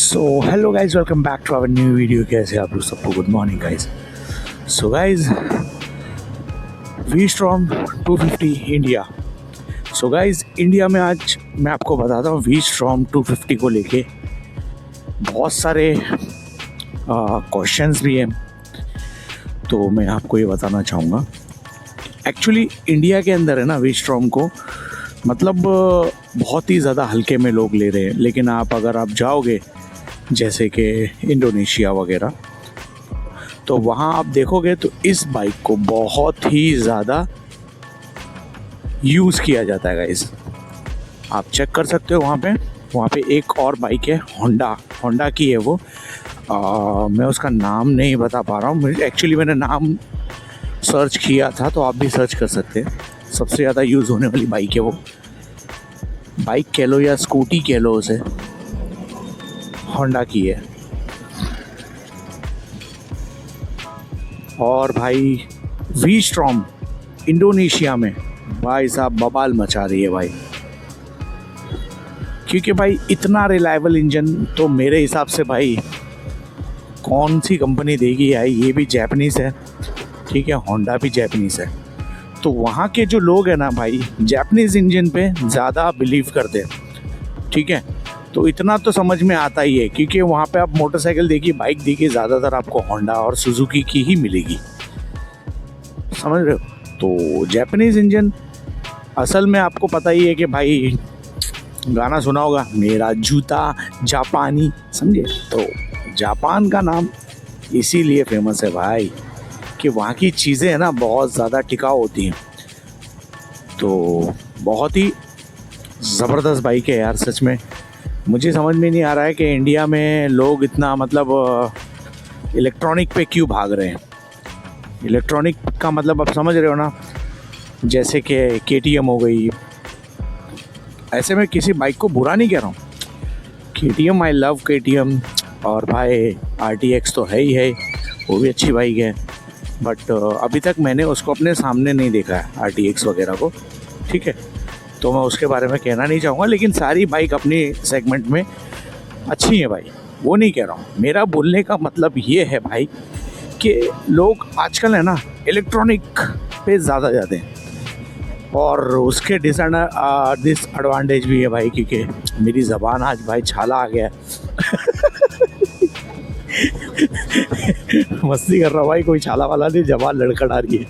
So hello guys, welcome back to our new video. कैसे आप लोग? सबको good morning guys. So guys, we Strom 250 India. So guys, India में आज मैं आपको बताता हूँ वी स्ट्रॉम 250 को लेके बहुत सारे क्वेश्चंस भी हैं। तो मैं आपको ये बताना चाहूँगा, एक्चुअली इंडिया के अंदर है ना, वी स्ट्रॉम को मतलब बहुत ही ज़्यादा हल्के में लोग ले रहे हैं। लेकिन अगर आप जाओगे जैसे कि इंडोनेशिया वगैरह, तो वहाँ आप देखोगे तो इस बाइक को बहुत ही ज़्यादा यूज़ किया जाता है गाइस। आप चेक कर सकते हो वहाँ पे एक और बाइक है, होंडा की है वो। मैं उसका नाम नहीं बता पा रहा हूँ। एक्चुअली मैंने नाम सर्च किया था, तो आप भी सर्च कर सकते हैं। सबसे ज़्यादा यूज़ होने वाली बाइक है वो। बाइक कह लो या स्कूटी कह लो, उसे होंडा की है। और भाई वी स्ट्रॉम इंडोनेशिया में भाई साहब बवाल मचा रही है भाई, क्योंकि भाई इतना रिलायबल इंजन तो मेरे हिसाब से भाई कौन सी कंपनी देगी यार। ये भी जापानीज़ है, ठीक है, होंडा भी जापानीज़ है। तो वहाँ के जो लोग हैं ना भाई, जापानीज़ इंजन पे ज़्यादा बिलीव करते हैं, ठीक है। तो इतना तो समझ में आता ही है, क्योंकि वहाँ पे आप मोटरसाइकिल देखिए, बाइक देखिए, ज़्यादातर आपको होंडा और सुजुकी की ही मिलेगी, समझ रहे हो। तो जापानीज़ इंजन असल में आपको पता ही है कि भाई, गाना सुना होगा, मेरा जूता जापानी, समझे। तो जापान का नाम इसीलिए फेमस है भाई कि वहाँ की चीज़ें हैं ना बहुत ज़्यादा टिकाऊ होती हैं। तो बहुत ही ज़बरदस्त बाइक है यार, सच में। मुझे समझ में नहीं आ रहा है कि इंडिया में लोग इतना मतलब इलेक्ट्रॉनिक पे क्यों भाग रहे हैं। इलेक्ट्रॉनिक का मतलब आप समझ रहे हो ना, जैसे कि KTM हो गई। ऐसे में किसी बाइक को बुरा नहीं कह रहा हूँ, KTM, आई लव KTM। और भाई RTX तो है ही है, वो भी अच्छी बाइक है। बट अभी तक मैंने उसको अपने सामने नहीं देखा है, RTX वगैरह को, ठीक है। तो मैं उसके बारे में कहना नहीं चाहूँगा, लेकिन सारी बाइक अपनी सेगमेंट में अच्छी है भाई, वो नहीं कह रहा हूँ। मेरा बोलने का मतलब ये है भाई कि लोग आजकल है ना इलेक्ट्रॉनिक पे ज़्यादा जाते हैं, और उसके डिसएडवांटेज भी है भाई, क्योंकि मेरी ज़बान आज भाई छाला आ गया मस्ती कर रहा भाई, कोई छाला वाला नहीं, जबान लड़खड़ आ रही है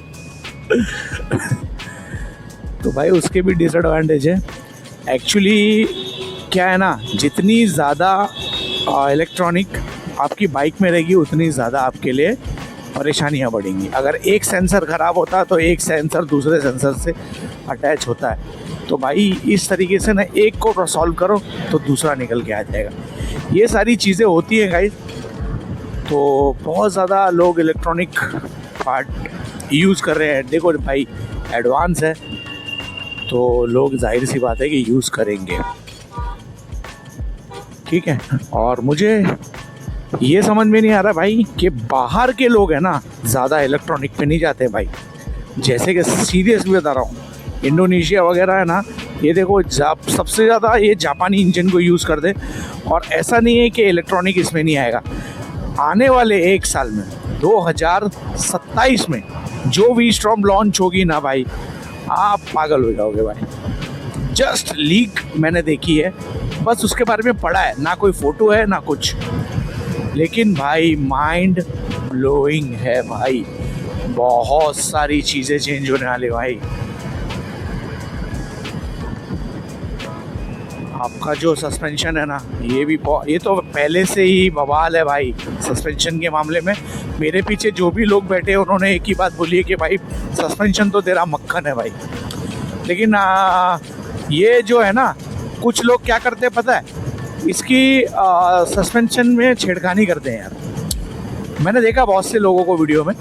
तो भाई उसके भी डिसएडवांटेज है। एक्चुअली क्या है ना, जितनी ज़्यादा इलेक्ट्रॉनिक आपकी बाइक में रहेगी, उतनी ज़्यादा आपके लिए परेशानियाँ बढ़ेंगी। अगर एक सेंसर ख़राब होता है तो एक सेंसर दूसरे सेंसर से अटैच होता है। तो भाई इस तरीके से ना, एक को सॉल्व करो तो दूसरा निकल के आ जाएगा। ये सारी चीज़ें होती हैं गाइस। तो बहुत ज़्यादा लोग इलेक्ट्रॉनिक पार्ट यूज़ कर रहे हैं। देखो भाई, एडवांस है तो लोग जाहिर सी बात है कि यूज़ करेंगे, ठीक है। और मुझे ये समझ में नहीं आ रहा भाई कि बाहर के लोग हैं ना ज़्यादा इलेक्ट्रॉनिक पे नहीं जाते भाई। जैसे कि सीरियसली बता रहा हूँ, इंडोनेशिया वगैरह है ना, ये देखो सबसे ज़्यादा ये जापानी इंजन को यूज़ करते। और ऐसा नहीं है कि इलेक्ट्रॉनिक इसमें नहीं आएगा। आने वाले एक साल में 2027 में जो वी स्ट्रॉम लॉन्च होगी ना भाई, आप पागल हो जाओगे भाई। जस्ट लीक मैंने देखी है, बस उसके बारे में पढ़ा है, ना कोई फ़ोटो है ना कुछ। लेकिन भाई माइंड ब्लोइंग है भाई, बहुत सारी चीज़ें चेंज होने वाली भाई। आपका जो सस्पेंशन है ना, ये तो पहले से ही बवाल है भाई सस्पेंशन के मामले में। मेरे पीछे जो भी लोग बैठे हैं, उन्होंने एक ही बात बोली है कि भाई सस्पेंशन तो तेरा मक्खन है भाई। लेकिन ये जो है ना, कुछ लोग क्या करते हैं पता है, इसकी सस्पेंशन में छेड़खानी करते हैं यार। मैंने देखा बहुत से लोगों को वीडियो में,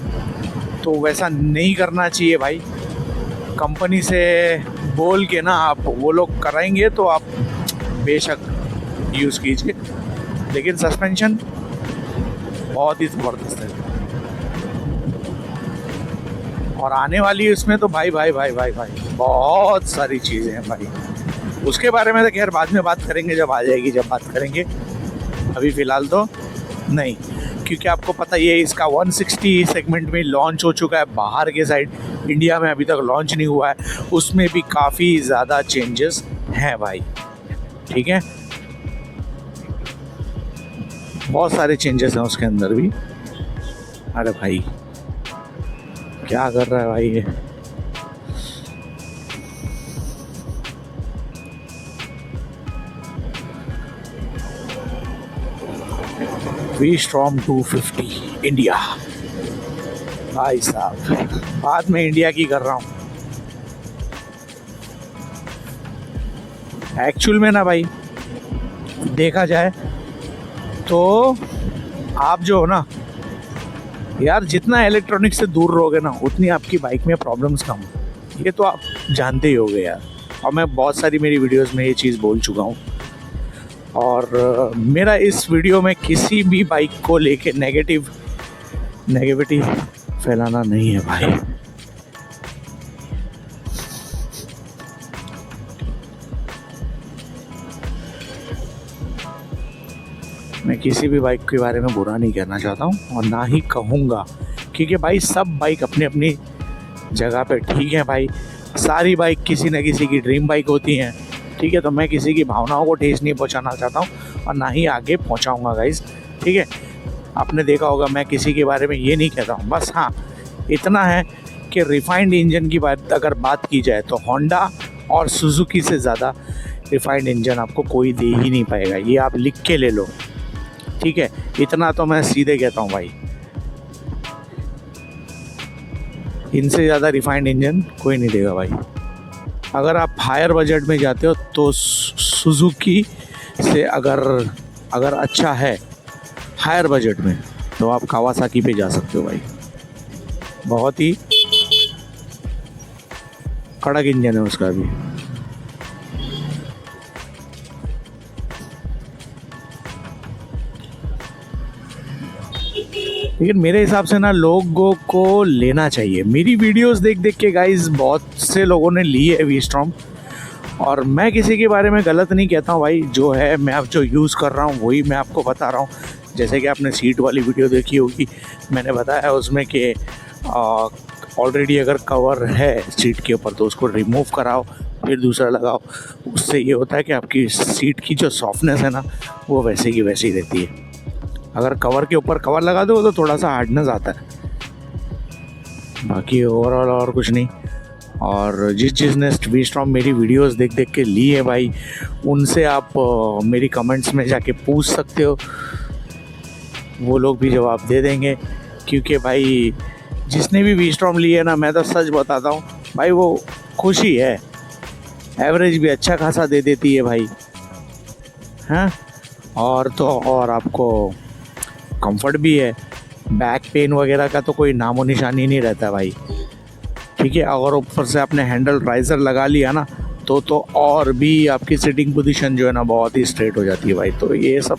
तो वैसा नहीं करना चाहिए भाई। कंपनी से बोल के ना, आप वो लोग कराएंगे तो आप बेशक यूज़ कीजिए, लेकिन सस्पेंशन बहुत ही ज़बरदस्त है। और आने वाली है उसमें तो भाई बहुत सारी चीज़ें हैं भाई। उसके बारे में तो खैर बाद में बात करेंगे, जब आ जाएगी, जब बात करेंगे। अभी फ़िलहाल तो नहीं, क्योंकि आपको पता ही है इसका 160 सेगमेंट में लॉन्च हो चुका है बाहर के साइड, इंडिया में अभी तक लॉन्च नहीं हुआ है। उसमें भी काफ़ी ज़्यादा चेंजेस हैं भाई, ठीक है, बहुत सारे चेंजेस हैं उसके अंदर भी। अरे भाई क्या कर रहा है भाई ये, V-Strom 250 इंडिया। भाई साहब बात मैं इंडिया की कर रहा हूँ। एक्चुअल में ना भाई देखा जाए तो आप जो हो ना यार, जितना इलेक्ट्रॉनिक से दूर रहोगे ना उतनी आपकी बाइक में प्रॉब्लम्स कम, ये तो आप जानते ही होगे यार। और मैं बहुत सारी मेरी वीडियोस में ये चीज़ बोल चुका हूँ। और मेरा इस वीडियो में किसी भी बाइक को लेके नेगेटिविटी फैलाना नहीं है भाई। मैं किसी भी बाइक के बारे में बुरा नहीं कहना चाहता हूँ और ना ही कहूँगा, क्योंकि भाई सब बाइक अपनी अपनी जगह पे ठीक है भाई। सारी बाइक किसी न किसी की ड्रीम बाइक होती हैं, ठीक है। तो मैं किसी की भावनाओं को ठेस नहीं पहुंचाना चाहता हूं और ना ही आगे पहुंचाऊंगा गाइस, ठीक है। आपने देखा होगा मैं किसी के बारे में ये नहीं कहता हूं। बस हाँ इतना है कि रिफाइंड इंजन की अगर बात की जाए तो होंडा और सुजुकी से ज़्यादा रिफाइंड इंजन आपको कोई दे ही नहीं पाएगा, ये आप लिख के ले लो, ठीक है। इतना तो मैं सीधे कहता हूँ भाई, इनसे ज़्यादा रिफाइंड इंजन कोई नहीं देगा भाई। अगर आप हायर बजट में जाते हो तो सुजुकी से अगर अच्छा है हायर बजट में तो आप कावासाकी पे जा सकते हो भाई। बहुत ही कड़क इंजन है उसका भी। लेकिन मेरे हिसाब से ना लोगों को लेना चाहिए। मेरी वीडियोस देख देख के गाइस बहुत से लोगों ने ली है V-Strom, और मैं किसी के बारे में गलत नहीं कहता हूँ भाई। जो है मैं अब जो यूज़ कर रहा हूँ वही मैं आपको बता रहा हूँ। जैसे कि आपने सीट वाली वीडियो देखी होगी, मैंने बताया उसमें कि ऑलरेडी अगर कवर है सीट के ऊपर तो उसको रिमूव कराओ फिर दूसरा लगाओ। उससे ये होता है कि आपकी सीट की जो सॉफ्टनेस है ना वो वैसे की वैसी रहती है। अगर कवर के ऊपर कवर लगा दो तो थोड़ा सा हार्डनेस आता है, बाकी ओवरऑल और कुछ नहीं। और जिस ने V-Strom मेरी वीडियोस देख देख के ली है भाई, उनसे आप मेरी कमेंट्स में जाके पूछ सकते हो, वो लोग भी जवाब दे देंगे। क्योंकि भाई जिसने भी V-Strom ली है ना, मैं तो सच बताता हूँ भाई, वो खुशी है। एवरेज भी अच्छा खासा दे देती है भाई, हाँ। और तो और आपको कंफर्ट भी है, बैक पेन वगैरह का तो कोई नामो निशानी नहीं रहता भाई, ठीक है। अगर ऊपर से आपने हैंडल राइज़र लगा लिया ना तो और भी आपकी सिटिंग पोजीशन जो है ना बहुत ही स्ट्रेट हो जाती है भाई। तो ये सब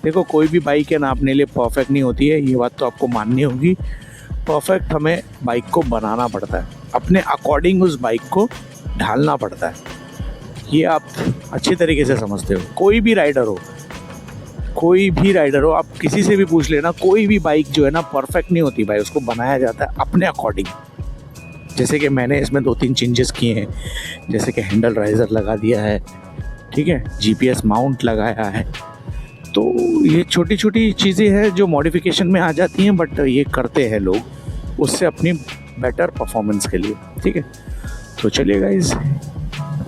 देखो, कोई भी बाइक है ना अपने लिए परफेक्ट नहीं होती है, ये बात तो आपको माननी होगी। परफेक्ट हमें बाइक को बनाना पड़ता है, अपने अकॉर्डिंग उस बाइक को ढालना पड़ता है। ये आप अच्छी तरीके से समझते हो। कोई भी राइडर हो, आप किसी से भी पूछ लेना, कोई भी बाइक जो है ना परफेक्ट नहीं होती भाई, उसको बनाया जाता है अपने अकॉर्डिंग। जैसे कि मैंने इसमें 2-3 चेंजेस किए हैं, जैसे कि हैंडल राइज़र लगा दिया है, ठीक है, GPS माउंट लगाया है। तो ये छोटी छोटी चीज़ें हैं जो मॉडिफिकेशन में आ जाती हैं, बट ये करते हैं लोग उससे अपनी बेटर परफॉर्मेंस के लिए, ठीक है। तो चलिए गाइस,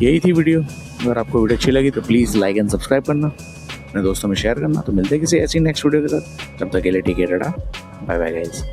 यही थी वीडियो। अगर आपको वीडियो अच्छी लगी तो प्लीज़ लाइक एंड सब्सक्राइब करना, अपने दोस्तों में शेयर करना। तो मिलते हैं किसी ऐसी नेक्स्ट वीडियो के साथ, तब तक के लिए take care, bye bye guys.